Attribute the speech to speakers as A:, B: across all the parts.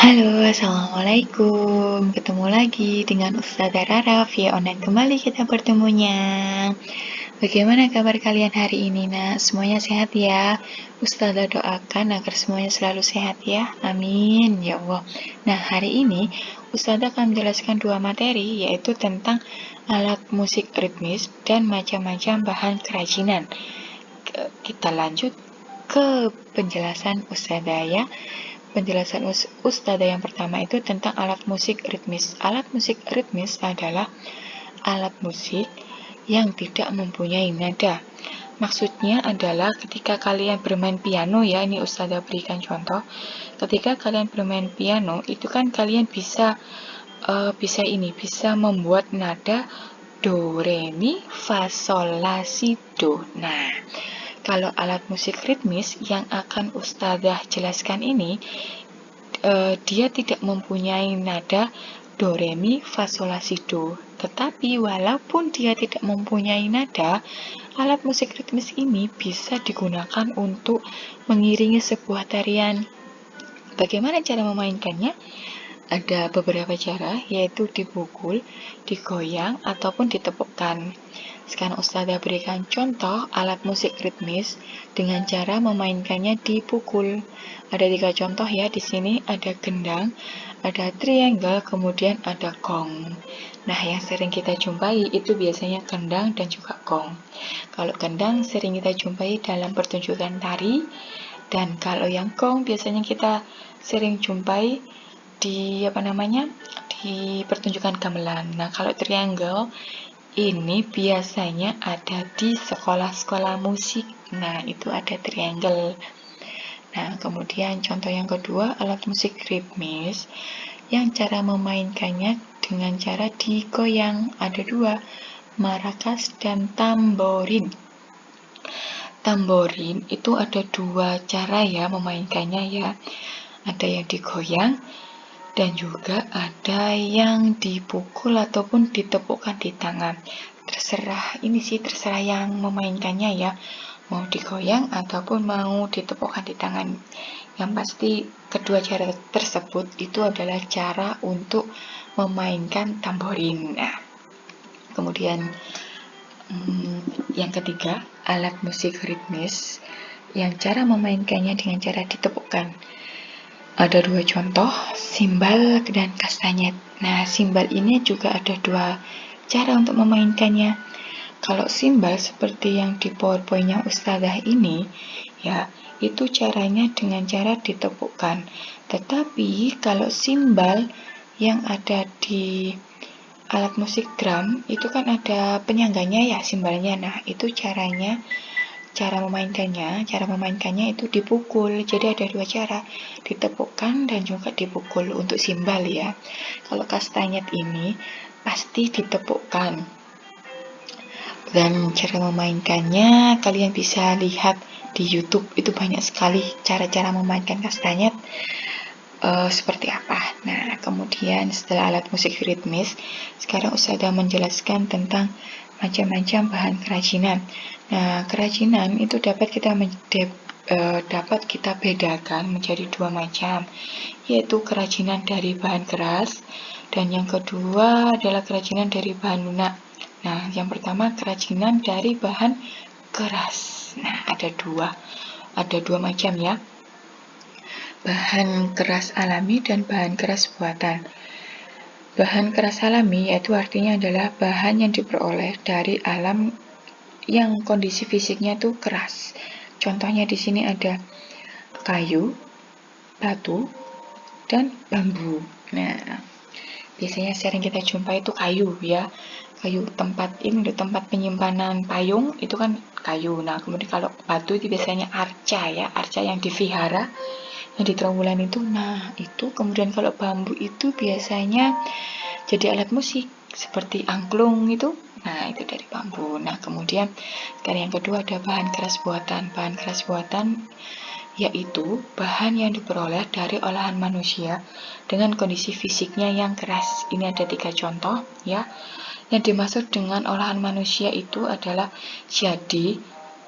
A: Halo, assalamualaikum. Ketemu lagi dengan Ustazah Rara via online kembali kita bertemunya. Bagaimana kabar kalian hari ini, nak? Semuanya sehat ya? Ustazah doakan agar semuanya selalu sehat ya. Amin ya Allah. Nah, hari ini Ustazah akan menjelaskan dua materi, yaitu tentang alat musik ritmis dan macam-macam bahan kerajinan. Kita lanjut ke penjelasan Ustazah ya. Penjelasan Ustazah yang pertama itu tentang alat musik ritmis. Alat musik ritmis adalah alat musik yang tidak mempunyai nada. Maksudnya adalah ketika kalian bermain piano ya, ini Ustazah berikan contoh. Ketika kalian bermain piano, itu kan kalian bisa membuat nada do, re, mi, fa, sol, la, si, do. Nah, kalau alat musik ritmis yang akan Ustazah jelaskan ini, dia tidak mempunyai nada do, re, mi, fa, sol, la, si, do. Tetapi walaupun dia tidak mempunyai nada, alat musik ritmis ini bisa digunakan untuk mengiringi sebuah tarian. Bagaimana cara memainkannya? Ada beberapa cara, yaitu dipukul, digoyang, ataupun ditepukkan. Sekarang Ustazah berikan contoh alat musik ritmis dengan cara memainkannya dipukul. Ada 3 contoh ya di sini, ada gendang, ada triangle, kemudian ada gong. Nah, yang sering kita jumpai itu biasanya gendang dan juga gong. Kalau gendang sering kita jumpai dalam pertunjukan tari, dan kalau yang gong biasanya kita sering jumpai di pertunjukan gamelan. Nah, kalau triangle ini biasanya ada di sekolah-sekolah musik. Nah, itu ada triangle. Nah, kemudian contoh yang kedua, alat musik ritmis yang cara memainkannya dengan cara digoyang. Ada 2, maracas dan tamborin. Tamborin itu ada 2 cara ya memainkannya ya. Ada yang digoyang dan juga ada yang dipukul ataupun ditepukkan di tangan. Terserah yang memainkannya ya, mau digoyang ataupun mau ditepukkan di tangan. Yang pasti kedua cara tersebut itu adalah cara untuk memainkan tamborin. Nah, kemudian yang ketiga, alat musik ritmis yang cara memainkannya dengan cara ditepukkan. Ada 2 contoh, simbal dan kastanyet. Nah, simbal ini juga ada 2 cara untuk memainkannya. Kalau simbal seperti yang di PowerPoint-nya Ustazah ini, ya, itu caranya dengan cara ditepukkan. Tetapi kalau simbal yang ada di alat musik drum, itu kan ada penyangganya ya simbalnya. Nah, itu cara memainkannya itu dipukul. Jadi ada 2 cara, ditepukkan dan juga dipukul untuk simbal ya. Kalau kastanyet ini pasti ditepukkan. Dan cara memainkannya kalian bisa lihat di YouTube, itu banyak sekali cara-cara memainkan kastanyet seperti apa. Nah, kemudian setelah alat musik ritmis, sekarang Ustazah menjelaskan tentang macam-macam bahan kerajinan. Nah, kerajinan itu dapat kita bedakan menjadi 2 macam, yaitu kerajinan dari bahan keras dan yang kedua adalah kerajinan dari bahan lunak. Nah, yang pertama kerajinan dari bahan keras. Nah, ada dua macam ya. Bahan keras alami dan bahan keras buatan. Bahan keras alami yaitu artinya adalah bahan yang diperoleh dari alam yang kondisi fisiknya itu keras. Contohnya di sini ada kayu, batu, dan bambu. Nah, biasanya sering kita jumpa itu kayu ya. Kayu tempat penyimpanan payung itu kan kayu. Nah, kemudian kalau batu itu biasanya arca ya, arca yang divihara yang di Trawulan itu. Nah, itu kemudian kalau bambu itu biasanya jadi alat musik seperti angklung itu. Nah, itu dari bambu. Nah, kemudian yang kedua ada bahan keras buatan. Bahan keras buatan yaitu bahan yang diperoleh dari olahan manusia dengan kondisi fisiknya yang keras. Ini ada 3 contoh ya. Yang dimaksud dengan olahan manusia itu adalah jadi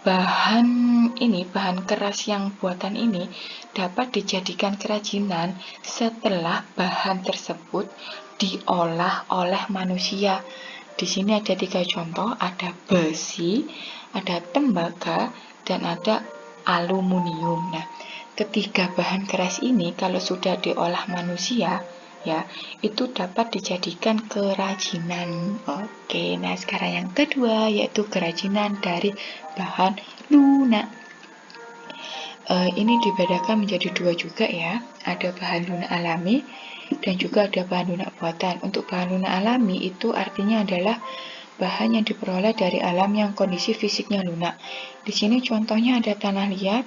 A: bahan keras yang buatan ini dapat dijadikan kerajinan setelah bahan tersebut diolah oleh manusia. Di sini ada 3 contoh, ada besi, ada tembaga, dan ada aluminium. Nah, ketiga bahan keras ini kalau sudah diolah manusia, ya, itu dapat dijadikan kerajinan. Oke, nah sekarang yang kedua yaitu kerajinan dari bahan lunak. Ini dibedakan menjadi 2 juga ya. Ada bahan lunak alami dan juga ada bahan lunak buatan. Untuk bahan lunak alami itu artinya adalah bahan yang diperoleh dari alam yang kondisi fisiknya lunak. Di sini contohnya ada tanah liat,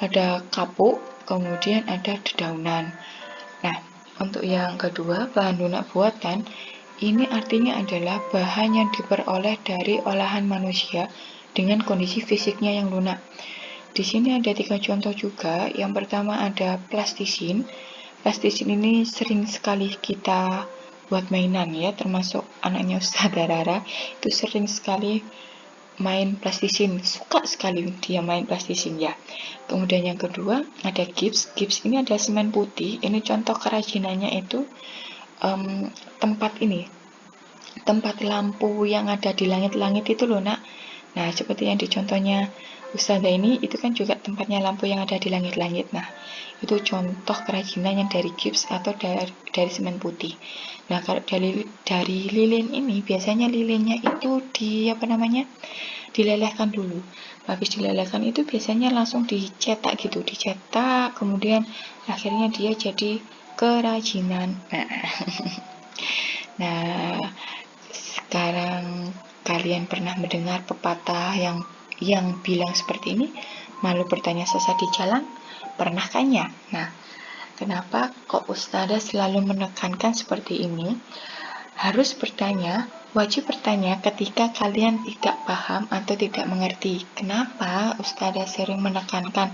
A: ada kapuk, kemudian ada dedaunan. Nah, untuk yang kedua, bahan lunak buatan, ini artinya adalah bahan yang diperoleh dari olahan manusia dengan kondisi fisiknya yang lunak. Di sini ada 3 contoh juga. Yang pertama ada plastisin. Plastisin ini sering sekali kita buat mainan ya, termasuk anaknya Ustazah Rara itu sering sekali main plastisin, suka sekali dia main plastisin ya. Kemudian yang kedua ada gips. Gips ini ada semen putih. Ini contoh kerajinannya itu tempat lampu yang ada di langit-langit itu loh nak. Nah, seperti yang di contohnya Ustazah ini, itu kan juga tempatnya lampu yang ada di langit-langit. Nah, itu contoh kerajinan yang dari gips atau dari semen putih. Nah, kalau dari lilin ini, biasanya lilinnya itu dilelehkan dulu. Habis dilelehkan itu biasanya langsung dicetak gitu, kemudian akhirnya dia jadi kerajinan. Nah, sekarang kalian pernah mendengar pepatah yang bilang seperti ini, malu bertanya sesat di jalan? Pernah kan ya? Nah, kenapa kok Ustazah selalu menekankan seperti ini? Harus bertanya, wajib bertanya ketika kalian tidak paham atau tidak mengerti. Kenapa Ustazah sering menekankan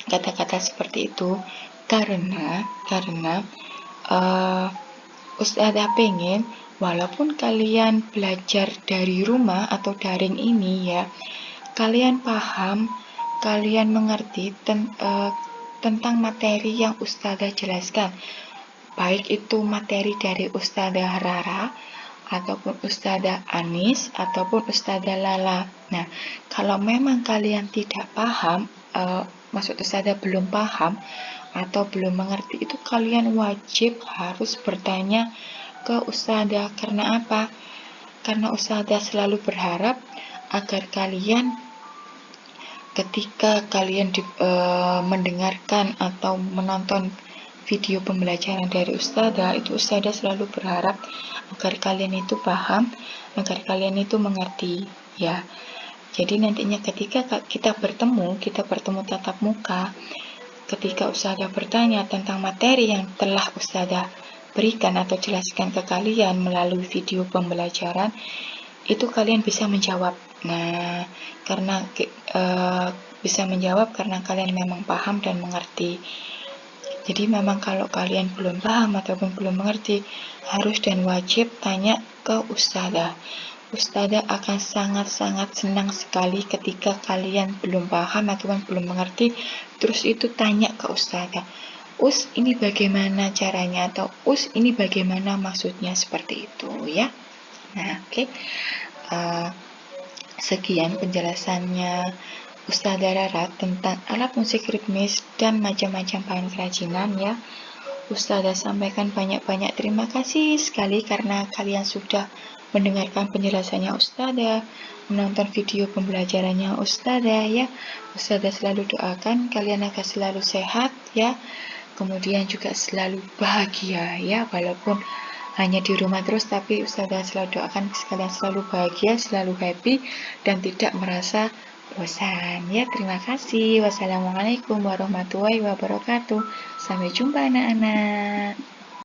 A: kata-kata seperti itu? Karena Ustazah pengen walaupun kalian belajar dari rumah atau daring ini ya, kalian paham, kalian mengerti tentang materi yang Ustazah jelaskan. Baik itu materi dari Ustazah Rara, ataupun Ustazah Anis, ataupun Ustazah Lala. Nah, kalau memang kalian tidak paham, maksud Ustazah belum paham, atau belum mengerti, itu kalian wajib harus bertanya ke Ustazah. Karena apa? Karena Ustazah selalu berharap agar kalian ketika kalian mendengarkan atau menonton video pembelajaran dari Ustazah, itu Ustazah selalu berharap agar kalian itu paham, agar kalian itu mengerti ya. Jadi nantinya ketika kita bertemu tatap muka, ketika Ustazah bertanya tentang materi yang telah Ustazah berikan atau jelaskan ke kalian melalui video pembelajaran, itu kalian bisa menjawab. Nah, karena bisa menjawab karena kalian memang paham dan mengerti. Jadi memang kalau kalian belum paham ataupun belum mengerti, harus dan wajib tanya ke Ustazah. Ustazah akan sangat-sangat senang sekali ketika kalian belum paham ataupun belum mengerti, terus itu tanya ke Ustazah. Us, ini bagaimana caranya? Atau Us, ini bagaimana maksudnya? Seperti itu ya. Nah, oke. Sekian penjelasannya Ustazah Rara tentang alat musik ritmis dan macam-macam bahan kerajinan ya. Ustazah sampaikan banyak-banyak terima kasih sekali karena kalian sudah mendengarkan penjelasannya Ustazah, menonton video pembelajarannya Ustazah ya. Ustazah selalu doakan kalian akan selalu sehat ya. Kemudian juga selalu bahagia ya, walaupun hanya di rumah terus, tapi Ustazah selalu doakan kalian selalu bahagia, selalu happy, dan tidak merasa bosan. Ya, terima kasih. Wassalamualaikum warahmatullahi wabarakatuh. Sampai jumpa anak-anak.